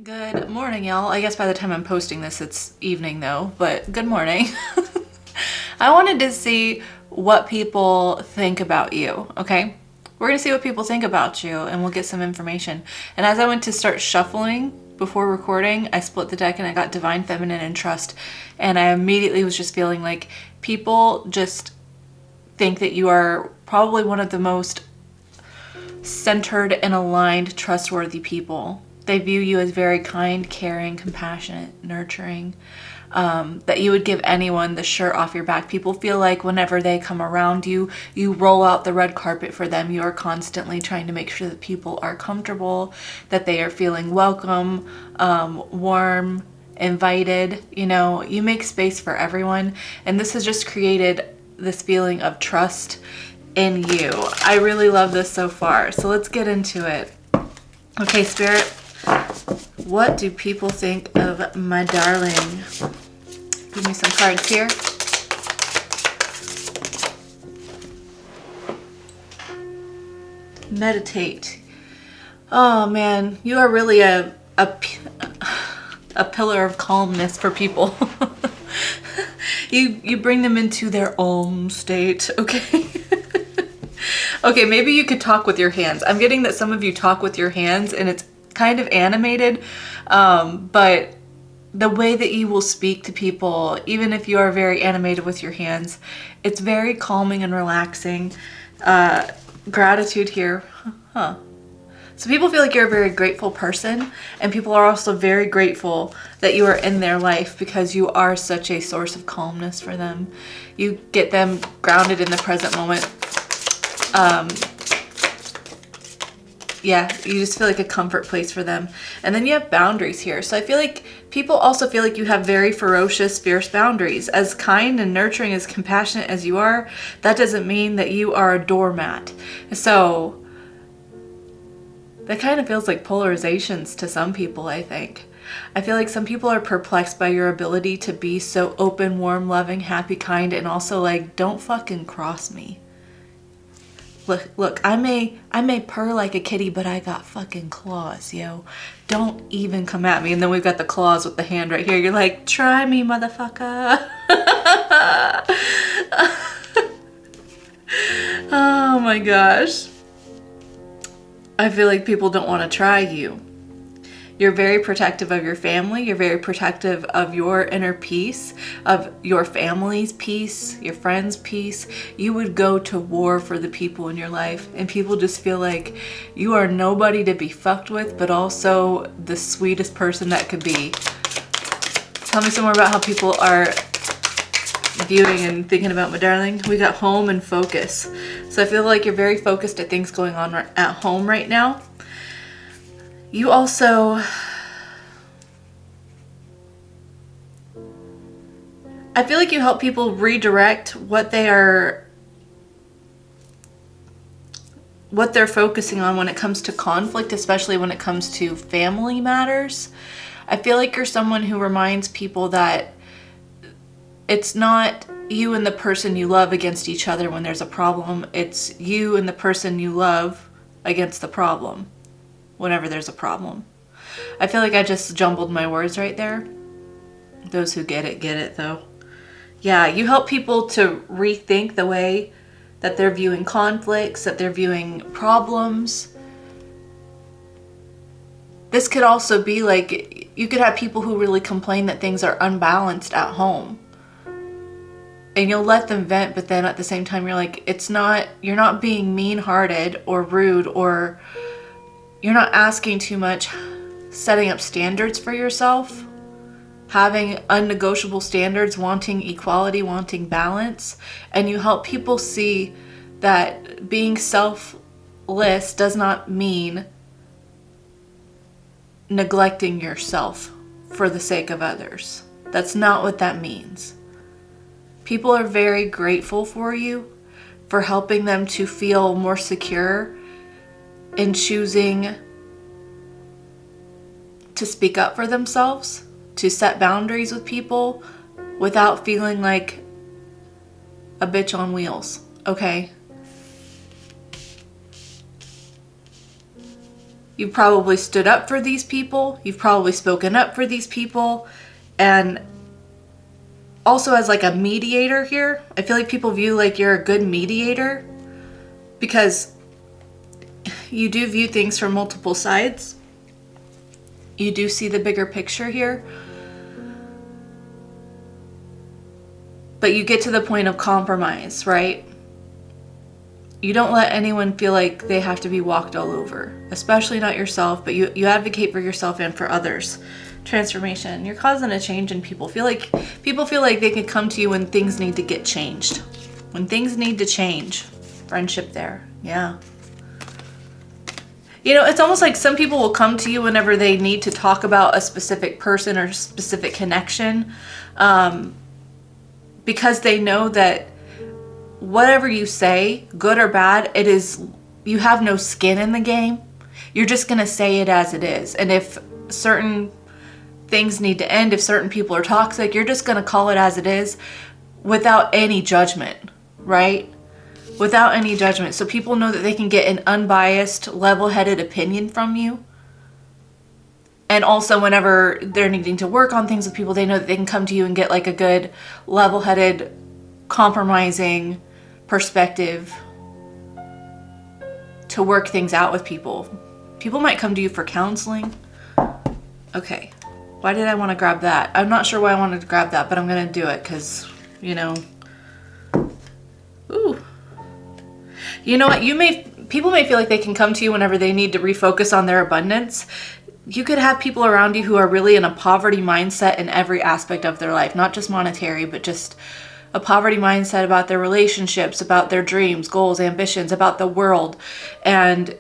Good morning, y'all. I guess by the time I'm posting this, it's evening though, but good morning. I wanted to see what people think about you, okay? We're gonna see what people think about you and we'll get some information. And as I went to start shuffling before recording, I split the deck and I got Divine Feminine and Trust. And I immediately was just feeling like people just think that you are probably one of the most centered and aligned, trustworthy people. They view you as very kind, caring, compassionate, nurturing, that you would give anyone the shirt off your back. People feel like whenever they come around you, you roll out the red carpet for them. You are constantly trying to make sure that people are comfortable, that they are feeling welcome, warm, invited. You know, you make space for everyone. And this has just created this feeling of trust in you. I really love this so far. So let's get into it. Okay, Spirit, what do people think of my darling? Give me some cards here. Meditate. Oh man, you are really a pillar of calmness for people. You bring them into their Om state, okay? Okay, maybe you could talk with your hands. I'm getting that some of you talk with your hands and it's kind of animated, but the way that you will speak to people, even if you are very animated with your hands, it's very calming and relaxing. Gratitude here. Huh. So people feel like you're a very grateful person, and people are also very grateful that you are in their life because you are such a source of calmness for them. You get them grounded in the present moment. Yeah, you just feel like a comfort place for them. And then you have boundaries here. So I feel like people also feel like you have very ferocious, fierce boundaries. As kind and nurturing, as compassionate as you are, that doesn't mean that you are a doormat. So that kind of feels like polarizations to some people, I think. I feel like some people are perplexed by your ability to be so open, warm, loving, happy, kind, and also like, don't fucking cross me. Look, I may purr like a kitty, but I got fucking claws, yo. Don't even come at me. And then we've got the claws with the hand right here. You're like, try me, motherfucker. Oh my gosh. I feel like people don't want to try you. You're very protective of your family. You're very protective of your inner peace, of your family's peace, your friends' peace. You would go to war for the people in your life, and people just feel like you are nobody to be fucked with, but also the sweetest person that could be. Tell me some more about how people are viewing and thinking about my darling. We got home and focus. So I feel like you're very focused at things going on at home right now. You also, I feel like you help people redirect what they're focusing on when it comes to conflict, especially when it comes to family matters. I feel like you're someone who reminds people that it's not you and the person you love against each other when there's a problem. It's you and the person you love against the problem whenever there's a problem. I feel like I just jumbled my words right there. Those who get it though. Yeah, you help people to rethink the way that they're viewing conflicts, that they're viewing problems. This could also be like, you could have people who really complain that things are unbalanced at home. And you'll let them vent, but then at the same time you're like, you're not being mean-hearted or rude, or you're not asking too much, setting up standards for yourself, having unnegotiable standards, wanting equality, wanting balance. And you help people see that being selfless does not mean neglecting yourself for the sake of others. That's not what that means. People are very grateful for you, for helping them to feel more secure in choosing to speak up for themselves, to set boundaries with people without feeling like a bitch on wheels, okay? You've probably stood up for these people. You've probably spoken up for these people. And also as like a mediator here, I feel like people view like you're a good mediator because you do view things from multiple sides. You do see the bigger picture here. But you get to the point of compromise, right? You don't let anyone feel like they have to be walked all over, especially not yourself, but you advocate for yourself and for others. Transformation. You're causing a change in people. People feel like they can come to you when things need to get changed. When things need to change. Friendship there. Yeah. You know, it's almost like some people will come to you whenever they need to talk about a specific person or specific connection, because they know that whatever you say, good or bad, you have no skin in the game. You're just going to say it as it is. And if certain things need to end, if certain people are toxic, you're just going to call it as it is without any judgment, right? Without any judgment. So people know that they can get an unbiased, level-headed opinion from you. And also whenever they're needing to work on things with people, they know that they can come to you and get like a good, level-headed, compromising perspective to work things out with people. People might come to you for counseling. Okay. Why did I want to grab that? I'm not sure why I wanted to grab that, but I'm going to do it because, you know. Ooh. You know what? People may feel like they can come to you whenever they need to refocus on their abundance. You could have people around you who are really in a poverty mindset in every aspect of their life, not just monetary, but just a poverty mindset about their relationships, about their dreams, goals, ambitions, about the world. And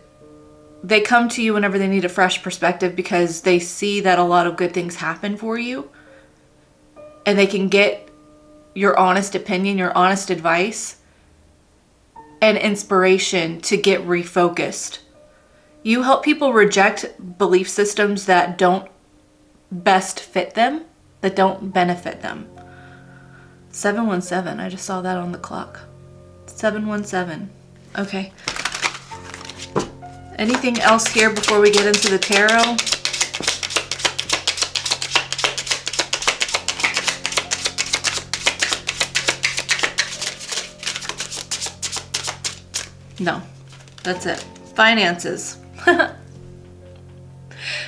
they come to you whenever they need a fresh perspective because they see that a lot of good things happen for you. And they can get your honest opinion, your honest advice, and inspiration to get refocused. You help people reject belief systems that don't best fit them, that don't benefit them. 717, I just saw that on the clock. 717. Okay. Anything else here before we get into the tarot? No, that's it. Finances.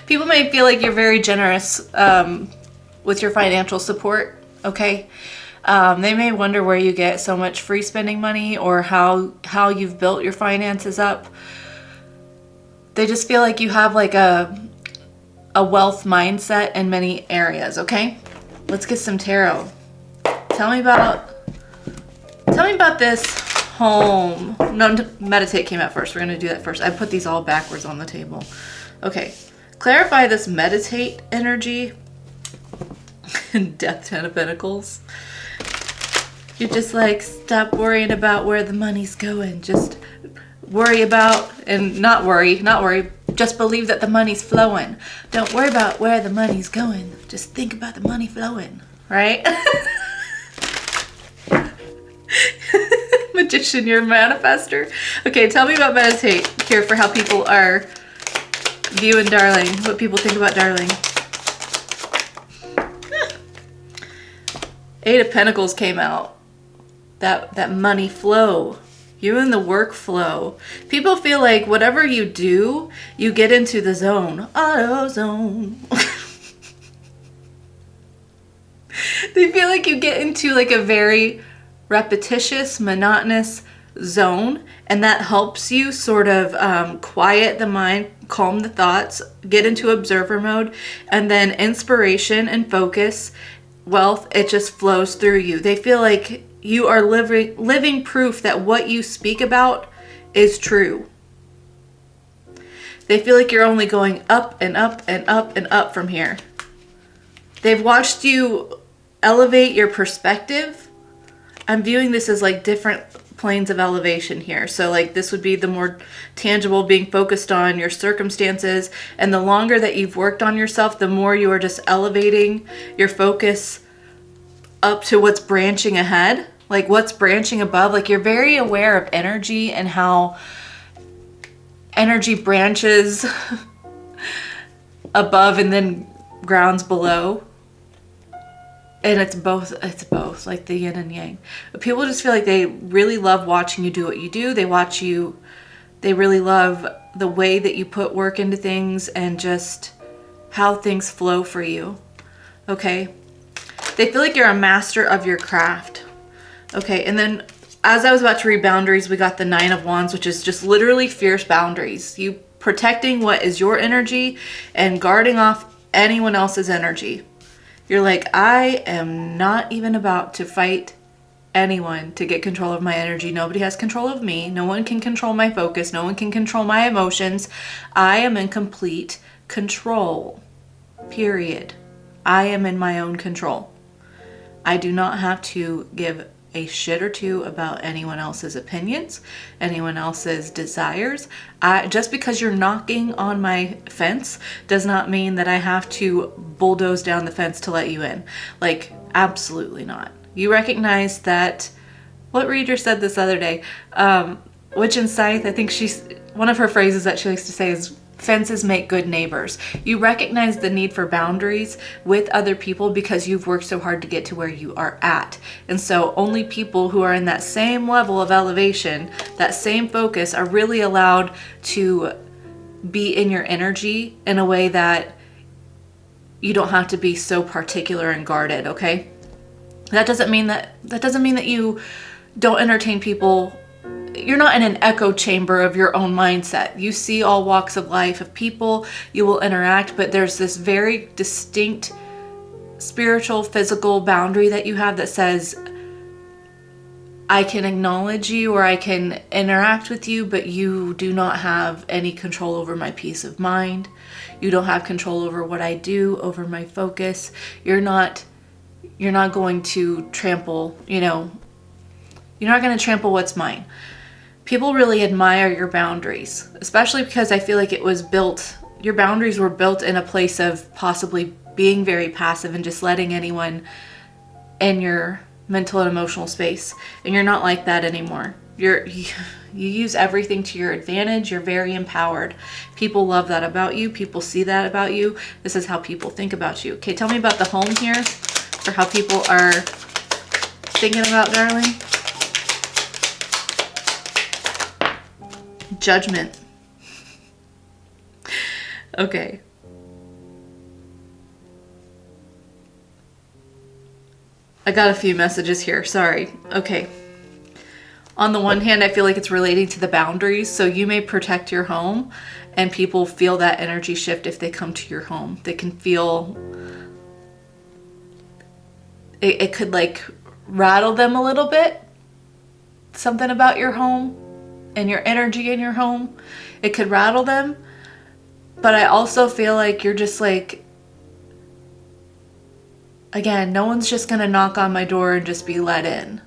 People may feel like you're very generous with your financial support, okay? They may wonder where you get so much free spending money or how you've built your finances up. They just feel like you have like a wealth mindset in many areas, okay? Let's get some tarot. Tell me about this home. No, meditate came out first. We're going to do that first. I put these all backwards on the table. Okay. Clarify this meditate energy. Death, 10 of Pentacles. You're just like, stop worrying about where the money's going. Just worry about, and not worry. Just believe that the money's flowing. Don't worry about where the money's going. Just think about the money flowing, right? Magician, you're a manifester. Okay, tell me about meditate here for how people are viewing Darling. What people think about Darling. 8 of Pentacles came out. That money flow. You're in the workflow. People feel like whatever you do, you get into the zone. Auto zone. They feel like you get into like a very repetitious, monotonous zone, and that helps you sort of quiet the mind, calm the thoughts, get into observer mode, and then inspiration and focus, wealth, it just flows through you. They feel like you are living proof that what you speak about is true. They feel like you're only going up and up and up and up from here. They've watched you elevate your perspective. I'm viewing this as like different planes of elevation here. So like this would be the more tangible, being focused on your circumstances. And the longer that you've worked on yourself, the more you are just elevating your focus up to what's branching ahead, like what's branching above. Like you're very aware of energy and how energy branches above and then grounds below. And it's both, like the yin and yang. But people just feel like they really love watching you do what you do. They watch you, they really love the way that you put work into things and just how things flow for you. Okay? They feel like you're a master of your craft. Okay, and then as I was about to read boundaries, we got the 9 of Wands, which is just literally fierce boundaries. You protecting what is your energy and guarding off anyone else's energy. You're like, I am not even about to fight anyone to get control of my energy. Nobody has control of me. No one can control my focus. No one can control my emotions. I am in complete control. Period. I am in my own control. I do not have to give a shit or two about anyone else's opinions, anyone else's desires. Just because you're knocking on my fence does not mean that I have to bulldoze down the fence to let you in. Like, absolutely not. You recognize that, what reader said this other day? Witch and Scythe, I think one of her phrases that she likes to say is, fences make good neighbors. You recognize the need for boundaries with other people because you've worked so hard to get to where you are at. And so only people who are in that same level of elevation, that same focus, are really allowed to be in your energy in a way that you don't have to be so particular and guarded, okay? That doesn't mean that you don't entertain people. You're not in an echo chamber of your own mindset. You see all walks of life of people, you will interact, but there's this very distinct spiritual, physical boundary that you have that says, I can acknowledge you or I can interact with you, but you do not have any control over my peace of mind. You don't have control over what I do, over my focus. You're not going to trample, you're not going to trample what's mine. People really admire your boundaries, especially because I feel like your boundaries were built in a place of possibly being very passive and just letting anyone in your mental and emotional space. And you're not like that anymore. You use everything to your advantage. You're very empowered. People love that about you. People see that about you. This is how people think about you. Okay, tell me about the home here, for how people are thinking about, darling. Judgment. Okay. I got a few messages here. Sorry. Okay. On the one hand, I feel like it's relating to the boundaries. So you may protect your home and people feel that energy shift if they come to your home. They can feel it could like rattle them a little bit. Something about your home and your energy in your home. It could rattle them. But I also feel like you're just like, again, no one's just gonna knock on my door and just be let in.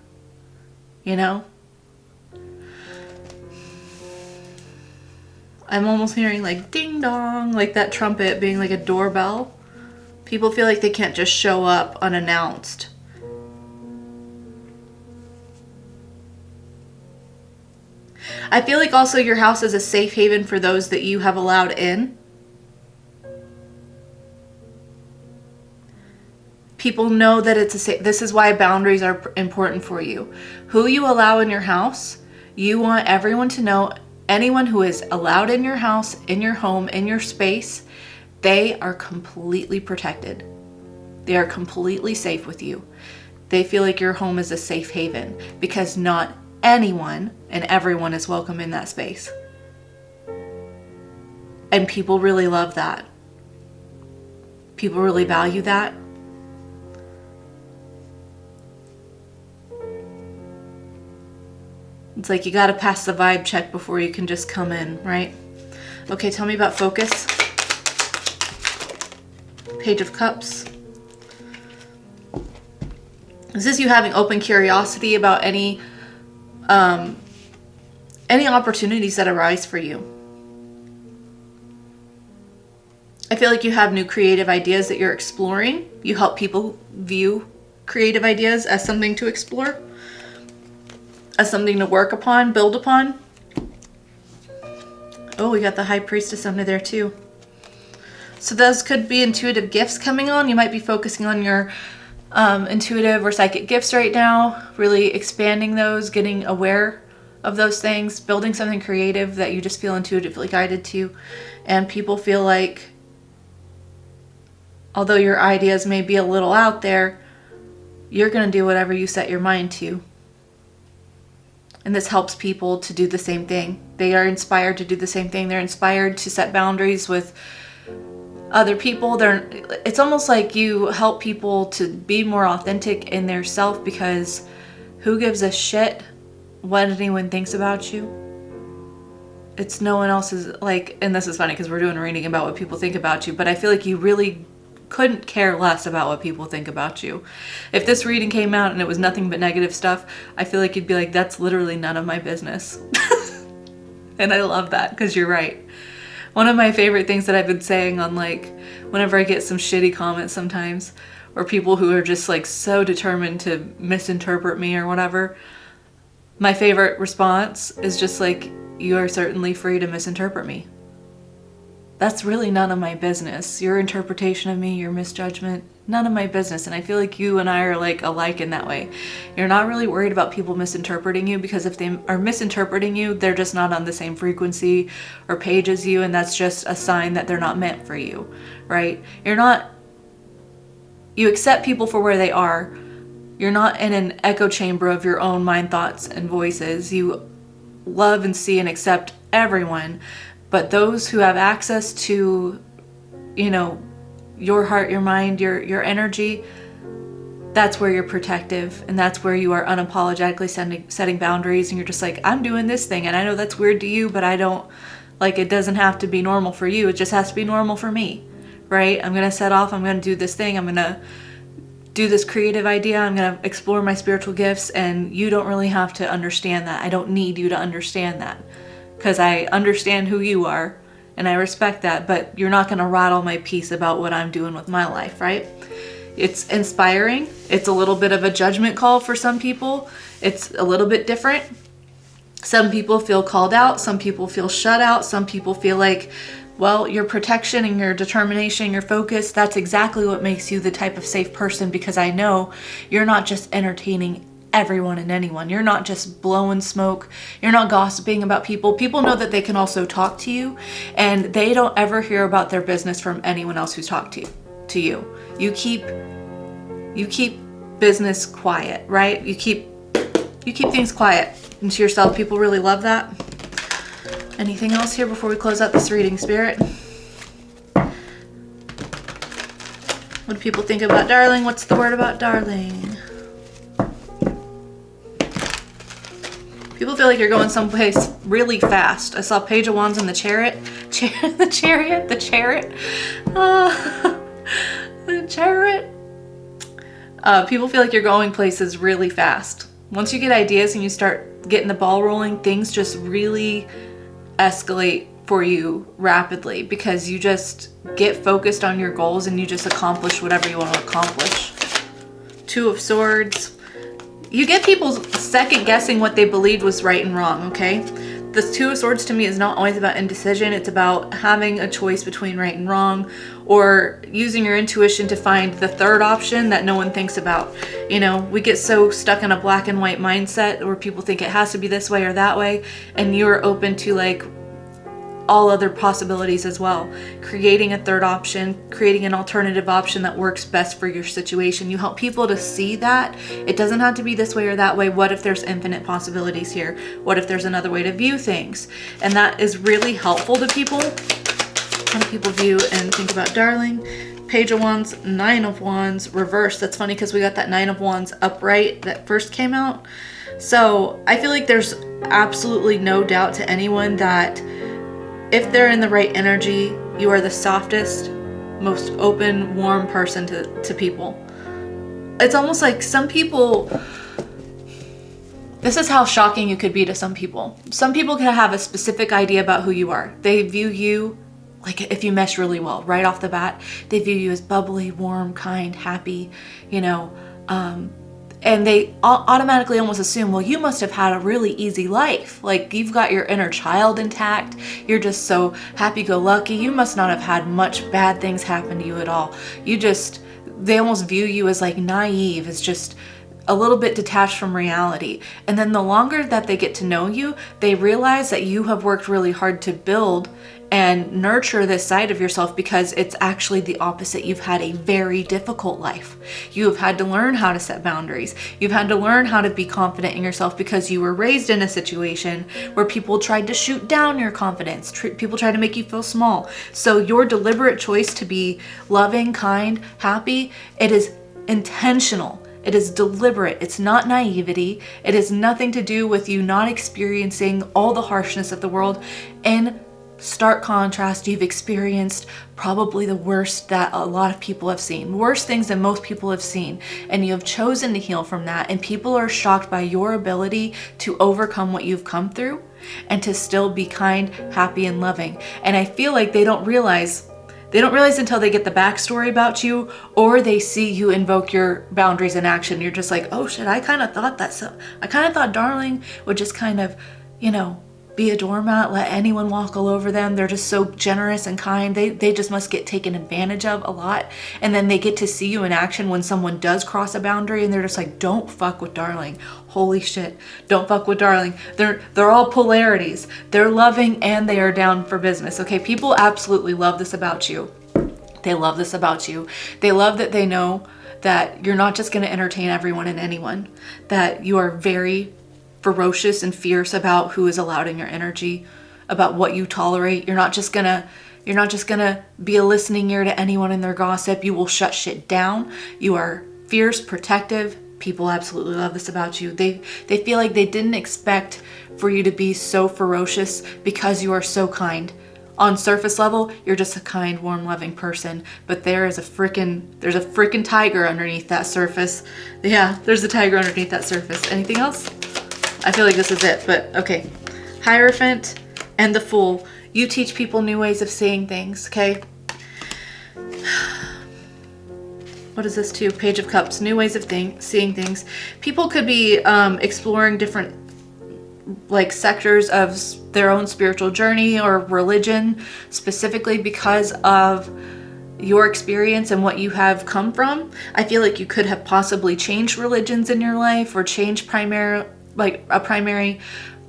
I'm almost hearing like ding dong, like that trumpet being like a doorbell. People feel like they can't just show up unannounced. I feel like also your house is a safe haven for those that you have allowed in. People know that it's a safe, this is why boundaries are important for you. Who you allow in your house, you want everyone to know, anyone who is allowed in your house, in your home, in your space, they are completely protected. They are completely safe with you. They feel like your home is a safe haven because not anyone and everyone is welcome in that space. And people really love that. People really value that. It's like you gotta pass the vibe check before you can just come in, right? Okay, tell me about focus. Page of Cups. Is this you having open curiosity about any opportunities that arise for you? I feel like you have new creative ideas that you're exploring. You help people view creative ideas as something to explore, as something to work upon, build upon. Oh, we got the High Priestess under there too. So those could be intuitive gifts coming on. You might be focusing on your intuitive or psychic gifts right now, really expanding those, getting aware of those things, building something creative that you just feel intuitively guided to. And people feel like, although your ideas may be a little out there, you're going to do whatever you set your mind to. And this helps people to do the same thing. They are inspired to do the same thing. They're inspired to set boundaries with other people. It's almost like you help people to be more authentic in their self, because who gives a shit what anyone thinks about you? It's no one else's, like, and this is funny because we're doing a reading about what people think about you, but I feel like you really couldn't care less about what people think about you. If this reading came out and it was nothing but negative stuff, I feel like you'd be like, that's literally none of my business. And I love that, because you're right. One of my favorite things that I've been saying on, like, whenever I get some shitty comments sometimes, or people who are just like so determined to misinterpret me or whatever, my favorite response is just like, you are certainly free to misinterpret me. That's really none of my business. Your interpretation of me, your misjudgment, none of my business. And I feel like you and I are like alike in that way. You're not really worried about people misinterpreting you, because if they are misinterpreting you, they're just not on the same frequency or page as you, and that's just a sign that they're not meant for you, right? You accept people for where they are. You're not in an echo chamber of your own mind, thoughts, and voices. You love and see and accept everyone. But those who have access to, your heart, your mind, your energy, that's where you're protective, and that's where you are unapologetically setting boundaries, and you're just like, I'm doing this thing, and I know that's weird to you, but I don't, like, it doesn't have to be normal for you. It just has to be normal for me, right? I'm going to set off, I'm going to do this thing, I'm going to do this creative idea, I'm going to explore my spiritual gifts, and you don't really have to understand that. I don't need you to understand that, because I understand who you are and I respect that, but you're not going to rattle my peace about what I'm doing with my life, right? It's inspiring. It's a little bit of a judgment call for some people. It's a little bit different. Some people feel called out. Some people feel shut out. Some people feel like, well, your protection and your determination, your focus, that's exactly what makes you the type of safe person, because I know you're not just entertaining everyone and anyone. You're not just blowing smoke. You're not gossiping about people. People know that they can also talk to you, and they don't ever hear about their business from anyone else who's talked to you. You keep business quiet, right? You keep things quiet into yourself. People really love that. Anything else here before we close out this reading, Spirit? What do people think about darling? What's the word about darling? People feel like you're going someplace really fast. I saw Page of Wands in the chariot. The chariot. People feel like you're going places really fast. Once you get ideas and you start getting the ball rolling, things just really escalate for you rapidly, because you just get focused on your goals and you just accomplish whatever you want to accomplish. Two of Swords. You get people second guessing what they believed was right and wrong, okay? The Two of Swords to me is not always about indecision. It's about having a choice between right and wrong, or using your intuition to find the third option that no one thinks about. We get so stuck in a black and white mindset where people think it has to be this way or that way, and you're open to like all other possibilities as well. Creating a third option, creating an alternative option that works best for your situation. You help people to see that it doesn't have to be this way or that way. What if there's infinite possibilities here? What if there's another way to view things? And that is really helpful to people. How do people view and think about darling? Page of Wands, Nine of Wands, reverse. That's funny because we got that Nine of Wands upright that first came out. So I feel like there's absolutely no doubt to anyone that if they're in the right energy, you are the softest, most open, warm person to people. It's almost like some people, this is how shocking you could be to some people. Some people can have a specific idea about who you are. They view you, like if you mesh really well, right off the bat, they view you as bubbly, warm, kind, happy, And they automatically almost assume, well, you must have had a really easy life. Like, you've got your inner child intact. You're just so happy-go-lucky. You must not have had much bad things happen to you at all. They almost view you as like naive, as just a little bit detached from reality. And then the longer that they get to know you, they realize that you have worked really hard to build and nurture this side of yourself, because it's actually the opposite. You've had a very difficult life. You have had to learn how to set boundaries. You've had to learn how to be confident in yourself, because you were raised in a situation where people tried to shoot down your confidence. People tried to make you feel small. So your deliberate choice to be loving, kind, happy, it is intentional. It is deliberate. It's not naivety. It has nothing to do with you not experiencing all the harshness of the world. In stark contrast, you've experienced probably the worst that a lot of people have seen, worse things than most people have seen, and you have chosen to heal from that. And people are shocked by your ability to overcome what you've come through and to still be kind, happy, and loving. And I feel like they don't realize until they get the backstory about you, or they see you invoke your boundaries in action. You're just like, oh shit, I kind of thought Darling would just kind of, be a doormat, let anyone walk all over them. They're just so generous and kind. They just must get taken advantage of a lot. And then they get to see you in action when someone does cross a boundary, and they're just like, don't fuck with Darling. Holy shit, don't fuck with Darling. They're all polarities. They're loving and they are down for business. Okay, people absolutely love this about you. They love this about you. They love that they know that you're not just going to entertain everyone and anyone, that you are very ferocious and fierce about who is allowed in your energy, about what you tolerate. You're not just gonna be a listening ear to anyone in their gossip. You will shut shit down. You are fierce, protective. People absolutely love this about you. They feel like they didn't expect for you to be so ferocious, because you are so kind. On surface level, you're just a kind, warm, loving person, but there's a freaking tiger underneath that surface. Yeah, there's a tiger underneath that surface. Anything else? I feel like this is it, but okay. Hierophant and the Fool. You teach people new ways of seeing things, okay? What is this too? Page of Cups. New ways of seeing things. People could be exploring different sectors of their own spiritual journey or religion, specifically because of your experience and what you have come from. I feel like you could have possibly changed religions in your life, or changed a primary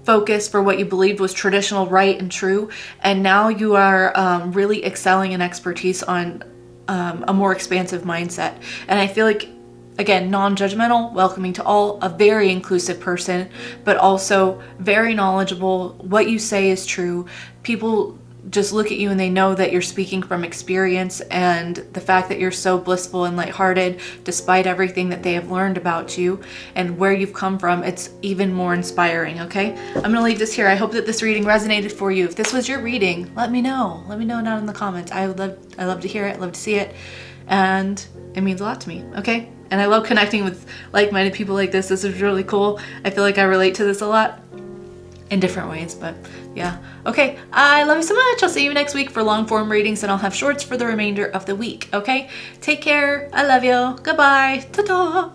focus for what you believed was traditional, right, and true. And now you are really excelling in expertise on a more expansive mindset. And I feel like, again, non-judgmental, welcoming to all, a very inclusive person, but also very knowledgeable. What you say is true. People just look at you and they know that you're speaking from experience, and the fact that you're so blissful and lighthearted despite everything that they have learned about you and where you've come from, it's even more inspiring. Okay, I'm gonna leave this here. I hope that this reading resonated for you. If this was your reading, let me know down in the comments. I love to hear it, love to see it, and it means a lot to me. Okay, and I love connecting with like-minded people like this. This is really cool. I feel like I relate to this a lot in different ways, but yeah. Okay, I love you so much. I'll see you next week for long form readings, and I'll have shorts for the remainder of the week. Okay, take care. I love you. Goodbye. Ta-ta.